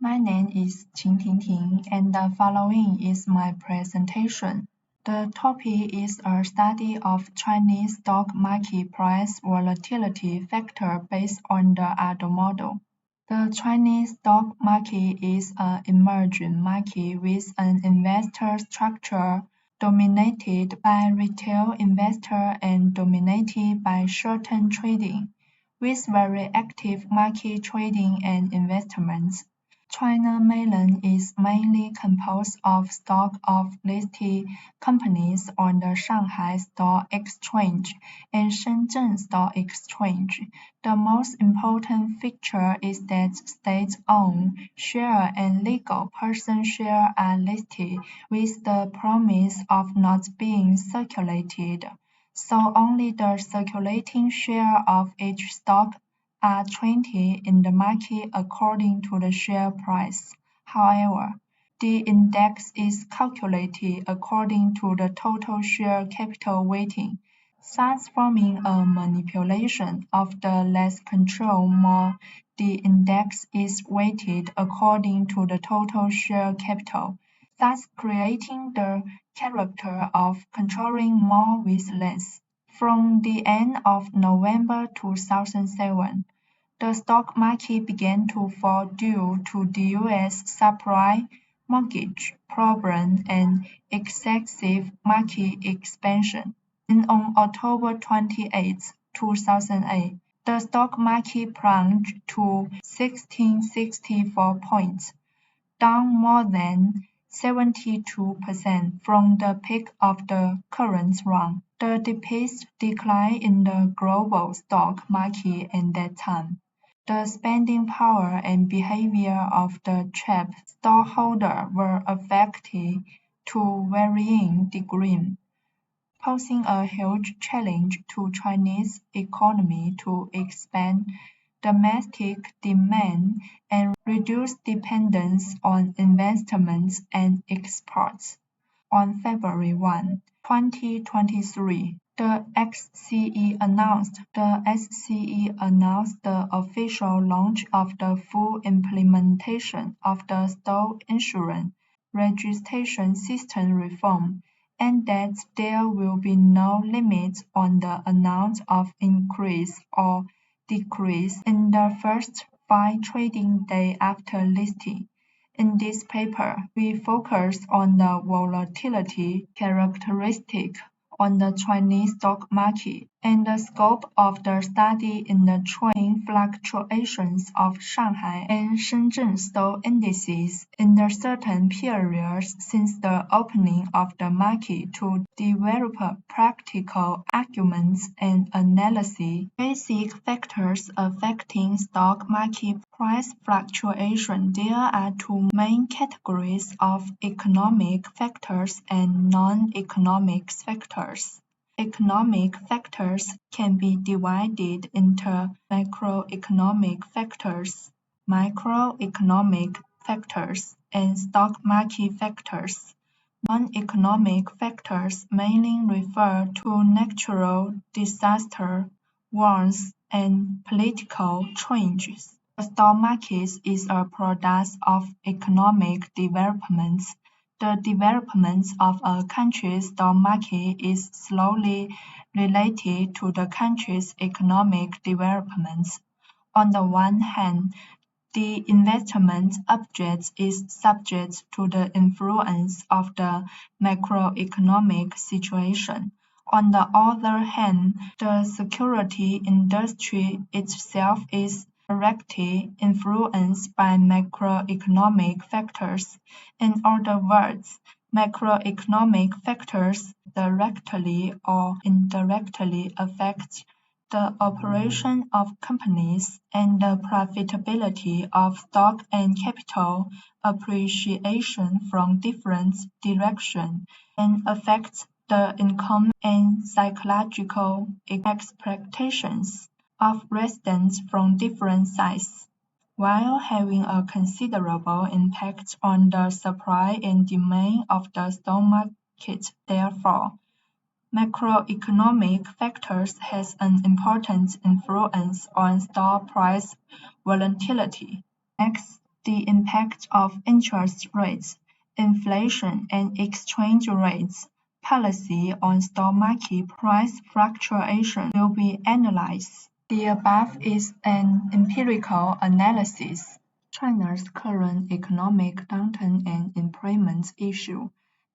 My name is Qin Ting, and the following is my presentation. The topic is a study of Chinese stock market price volatility factor based on the ADO model. The Chinese stock market is an emerging market with an investor structure dominated by retail investors and dominated by short-term trading, with very active market trading and investments. China mainland is mainly composed of stock of listed companies on the Shanghai Stock Exchange and Shenzhen Stock Exchange. The most important feature is that state-owned share and legal person share are listed with the promise of not being circulated, so only the circulating share of each stock are traded in the market according to the share price. However, the index is calculated according to the total share capital weighting, thus forming a manipulation of the less control more the index is weighted according to the total share capital, thus creating the character of controlling more with less. From the end of November 2007, the stock market began to fall due to the U.S. subprime mortgage problem and excessive market expansion. And on October 28, 2008, the stock market plunged to 1664 points, down more than 72% from the peak of the current run, the deepest decline in the global stock market at that time. The spending power and behavior of the trapped stockholder were affected to varying degrees, posing a huge challenge to Chinese economy to expand domestic demand and reduce dependence on investments and exports. On February 1, 2023, the SCE announced the official launch of the full implementation of the stock insurance registration system reform, and that there will be no limit on the amount of increase or decrease in the first 5 trading days after listing. In this paper, we focus on the volatility characteristic on the Chinese stock market, and the scope of the study in the trend fluctuations of Shanghai and Shenzhen stock indices in the certain periods since the opening of the market to develop practical arguments and analysis. Basic factors affecting stock market price fluctuation. There are two main categories of economic factors and non-economic factors. Economic factors can be divided into macroeconomic factors, microeconomic factors, and stock market factors. Non-economic factors mainly refer to natural disasters, wars, and political changes. The stock market is a product of economic developments. The development of a country's stock market is closely related to the country's economic developments. On the one hand, the investment object is subject to the influence of the macroeconomic situation. On the other hand, the security industry itself is directly influenced by macroeconomic factors. In other words, macroeconomic factors directly or indirectly affect the operation of companies and the profitability of stock and capital appreciation from different directions, and affect the income and psychological expectations of residents from different sides, while having a considerable impact on the supply and demand of the stock market. Therefore, macroeconomic factors has an important influence on stock price volatility. Next, The impact of interest rates, inflation, and exchange rates policy on stock market price fluctuation will be analyzed. The above is an empirical analysis. China's current economic downturn and employment issue.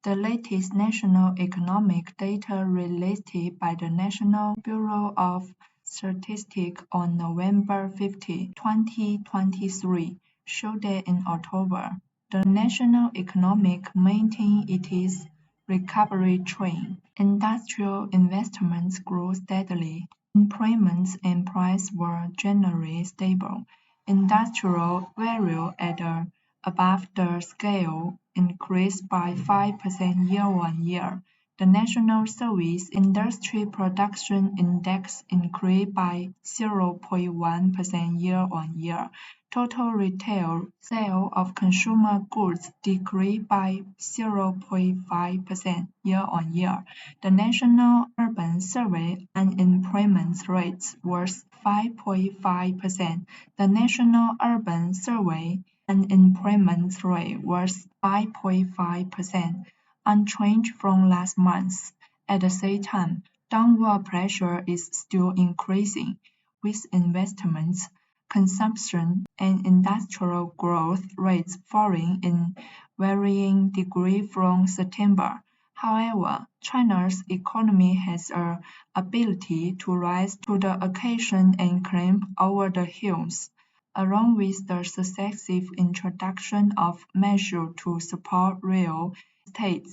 The latest national economic data released by the National Bureau of Statistics on November 15, 2023, showed that in October, the national economy maintained its recovery trend. Industrial investments grew steadily. Employment and prices were generally stable. Industrial value at the above the scale increased by 5% year-on-year. The National Service Industry Production Index increased by 0.1% year-on-year. Total retail sale of consumer goods decreased by 0.5% year-on-year. The National Urban Survey unemployment rate was 5.5%. The National Urban Survey unemployment rate was 5.5%, unchanged from last month. At the same time, downward pressure is still increasing, with investments, consumption, and industrial growth rates falling in varying degree from September. However, China's economy has an ability to rise to the occasion and climb over the hills. Along with the successive introduction of measures to support real estate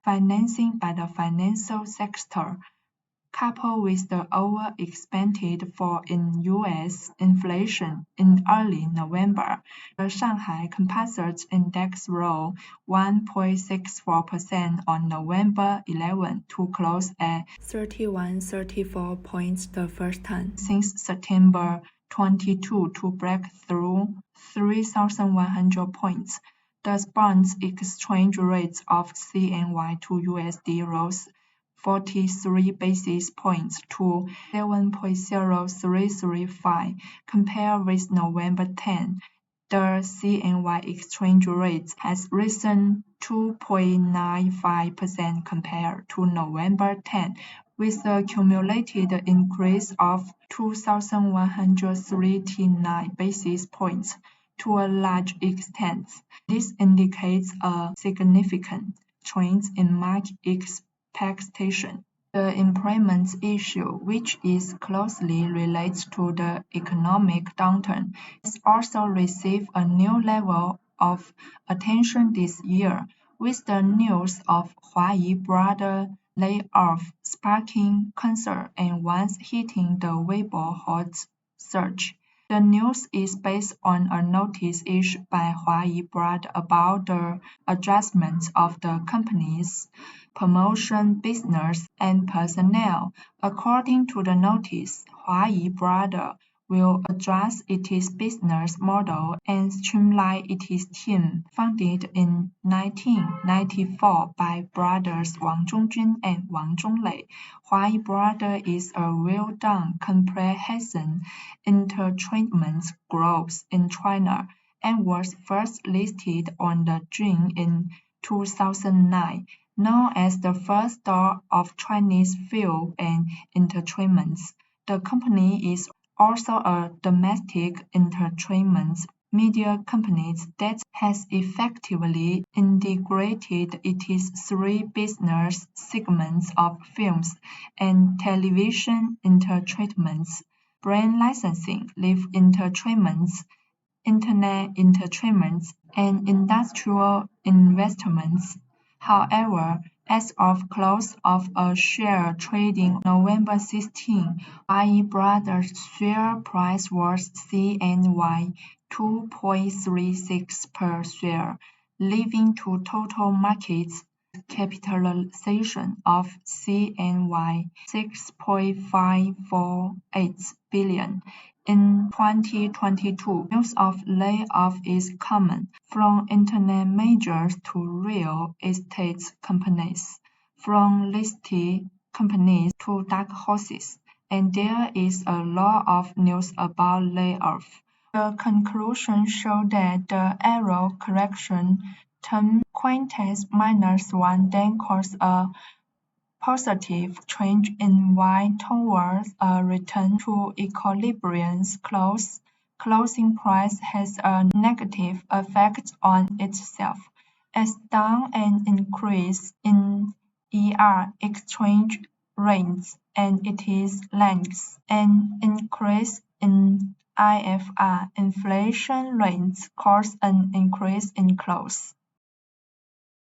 financing by the financial sector, coupled with the over-expected fall in U.S. inflation in early November, the Shanghai Composite Index rose 1.64% on November 11 to close at 3134 points the first time since September 22 to break through 3,100 points. The bond exchange rate of CNY to USD rose 43 basis points to 7.0335 compared with November 10. The CNY exchange rate has risen 2.95% compared to November 10, with a cumulated increase of 2,139 basis points. To a large extent, this indicates a significant change in market expectation. The employment issue, which is closely related to the economic downturn, has also received a new level of attention this year, with the news of Huayi Brothers layoff sparking concern and once hitting the Weibo hot search. The news is based on a notice issued by Huayi Brothers about the adjustment of the company's promotion business and personnel. According to the notice, Huayi Brothers will adjust its business model and streamline its team. Founded in 1994 by brothers Wang Zhongjun and Wang Zhonglei, Huayi Brothers is a well-done, comprehensive entertainment group in China and was first listed on the June in 2009. Known as the first star of Chinese film and entertainment, the company is also a domestic entertainment media company that has effectively integrated its three business segments of films and television entertainment, brand licensing, live entertainment, internet entertainment, and industrial investments. However, as of close of a share trading November 16, Huayi Brothers' share price was CNY 2.36 per share, leaving to total market capitalization of CNY 6.548 billion. In 2022, news of layoff is common, from internet majors to real estate companies, from listed companies to dark horses, and there is a lot of news about layoff. The conclusion showed that the error correction term quintet -1 then caused a positive change in Y towards a return to equilibrium. Closing price has a negative effect on itself, as down an increase in ER exchange rates and its length, an increase in IFR inflation rates cause an increase in close.